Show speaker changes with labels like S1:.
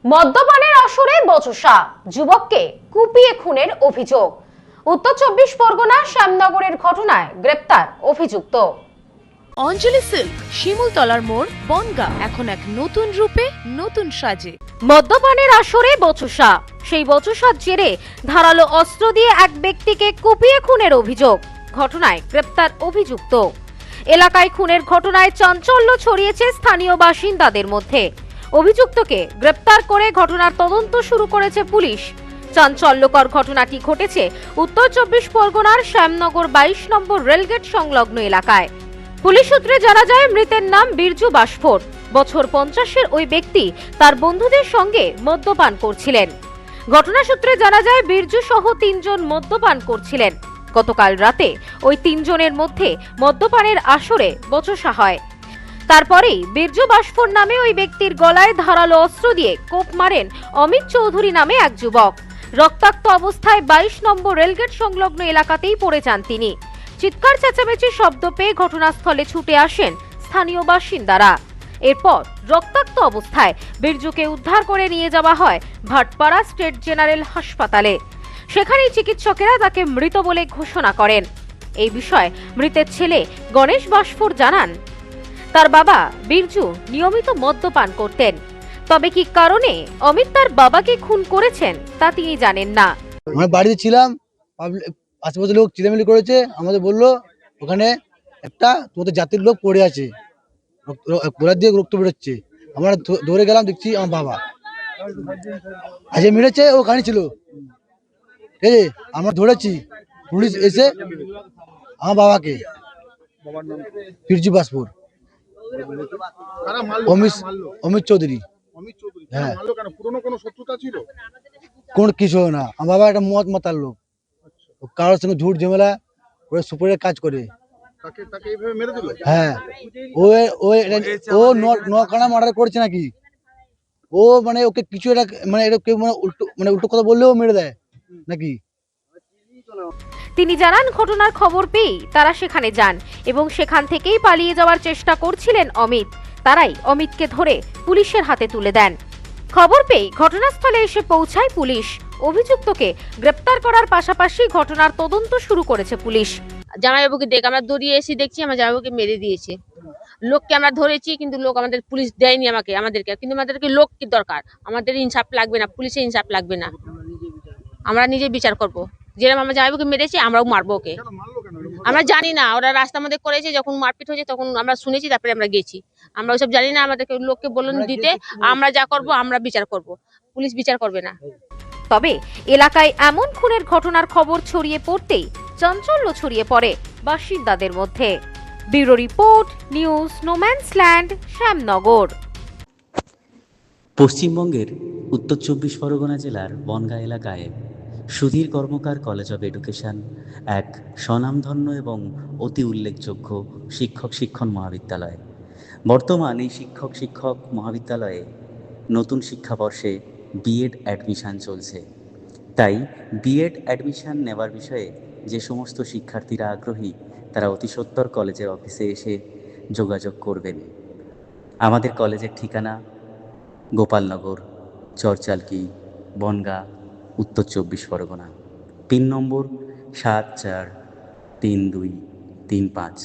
S1: মদ্যপানের আসরে বচসা, যুবককে কুপিয়ে খুনের অভিযোগ। উত্তর 24 পরগনা শ্যামনগরের ঘটনায় গ্রেপ্তার অভিযুক্ত।
S2: অঞ্জলি সিল্ক, শিমুলতলার মোড়, বনগাঁ এখন এক নতুন রূপে, নতুন সাজে।
S1: মদ্যপানের আসরে বচসা, সেই বচসার জেরে ধারালো অস্ত্র দিয়ে এক ব্যক্তিকে কুপিয়ে খুনের অভিযোগ। ঘটনায় গ্রেপ্তার অভিযুক্ত। এলাকায় খুনের ঘটনায় চাঞ্চল্য ছড়িয়েছে স্থানীয় বাসিন্দাদের মধ্যে। অভিযুক্তকে গ্রেপ্তার করে ঘটনার তদন্ত শুরু করেছে পুলিশ। চাঞ্চল্যকর ঘটনাটি ঘটেছে উত্তর 24 পরগনার শ্যামনগর 22 নম্বর রেলগেট সংলগ্ন এলাকায়। পুলিশ সূত্রে জানা যায়, মৃতের নাম বীরজু বাসফোর। বছর 50-এর ওই ব্যক্তি তার বন্ধুদের সঙ্গে মদ্যপান করছিলেন। ঘটনা সূত্রে জানা যায়, বীরজু সহ 3 জন মদ্যপান করছিলেন। গতকাল রাতে ওই 3 জনের মধ্যে মদ্যপানের আসরে বচসা হয়। তারপরেই বীরজু বাসফোর নামে ওই ব্যক্তির গলায় ধারালো অস্ত্র দিয়ে কোপ মারেন অমিত চৌধুরী নামে এক যুবক। রক্তাক্ত অবস্থায় 22 নম্বর রেলগেট সংলগ্ন এলাকাতেই পড়ে যান তিনি। চিৎকার চেঁচামেচির শব্দ পেয়ে ঘটনাস্থলে ছুটে আসেন স্থানীয় বাসিন্দারা। এরপর রক্তাক্ত অবস্থায় বীরজুকে উদ্ধার করে নিয়ে যাওয়া হয় ভাটপাড়া স্টেট জেনারেল হাসপাতালে। সেখানেই চিকিৎসকেরা তাকে মৃত বলে ঘোষণা করেন। এই বিষয়ে মৃতের ছেলে গণেশ বাসফোর জানান, তার বাবা বীরজু নিয়মিত মদ্যপান করতেন। তবে কি কারণে অমিত তার বাবাকে খুন করেছেন তা তিনি জানেন না।
S3: আমরা বাড়িতে ছিলাম, আশেপাশে লোক চিলামিলি করেছে, আমাদের বললো ওখানে একটা তোমাদের জাতির লোক পড়ে আছে, গোড়ার দিয়ে রক্ত বেরোচ্ছে। আমরা দৌড়ে গেলাম, দেখছি আমার বাবা আজ মেরেছে, ও গাড়ি ছিল। ঠিক আছে, আমরা ধরেছি, পুলিশ এসে আমার বাবাকে, বীরজু বাসপুর, অমিত চৌধুরী। হ্যাঁ, কোন কিছু না, আমার বাবা একটা মদ মাতার লোক, কারোর সঙ্গে ঝুট ঝামেলা ওরা সুপারের কাজ করে। হ্যাঁ, ও নখানা মার্ডার করেছে নাকি। ও মানে ওকে কিছু একটা মানে এটা কেউ মানে উল্টো কথা বললেও মেরে দেয় নাকি।
S1: তিনি জানান, ঘটনার খবর পেয়ে তারা সেখানে যান এবং সেখান থেকেই পালিয়ে যাওয়ার চেষ্টা করছিলেন অমিত। তারাই অমিতকে ধরে পুলিশের হাতে তুলে দেন। খবর পেয়ে ঘটনাস্থলে এসে পৌঁছায় পুলিশ। অভিযুক্তকে গ্রেপ্তার করার পাশাপাশি ঘটনার তদন্ত শুরু করেছে পুলিশ।
S4: জামাইবাবুকে দেখে আমরা দৌড়িয়ে এসে দেখছি আমার জামাইবাবুকে মেরে দিয়েছে। লোককে আমরা ধরেছি, কিন্তু লোক আমাদের পুলিশ দেয়নি আমাদেরকে, কিন্তু আমাদেরকে লোক কি দরকার, আমাদের ইনসাফ লাগবে না, পুলিশের ইনসাফ লাগবে না, আমরা নিজে বিচার করব। যেরকম আমার জামাইবাবুকে মেরেছে আমরাও মারবো ওকে। আমরা জানি না, ওরা রাস্তার মধ্যে করেছে, যখন মারপিট হয়েছে তখন আমরা শুনেছি, তারপরে আমরা গেছি। আমরা ওইসব জানি না, আমাদেরকে লোককে বলুন দিতে, আমরা যা করব আমরা বিচার করব, পুলিশ বিচার করবে না।
S1: তবে এলাকায় এমন খুনের ঘটনার খবর ছড়িয়ে পড়তেই চাঞ্চল্য ছড়িয়ে পড়ে বাসিন্দাদের মধ্যে। Bureau report, news no man's land, Shyamnagar.
S5: পশ্চিমবঙ্গের উত্তর 24 পরগনা জেলার বনগাঁ এলাকায় সুধীর কর্মকার কলেজ অব এডুকেশন এক স্বনামধন্য এবং অতি উল্লেখযোগ্য শিক্ষণ মহাবিদ্যালয়। বর্তমান এই শিক্ষক মহাবিদ্যালয়ে নতুন শিক্ষাবর্ষে বিএড অ্যাডমিশান চলছে। তাই বিএড অ্যাডমিশান নেওয়ার বিষয়ে যে সমস্ত শিক্ষার্থীরা আগ্রহী তারা অতি সত্বর কলেজের অফিসে এসে যোগাযোগ করবেন। আমাদের কলেজের ঠিকানা গোপালনগর, চরচালকি, বনগাঁ, উত্তর 24 পরগনা। পিন নম্বর 743235।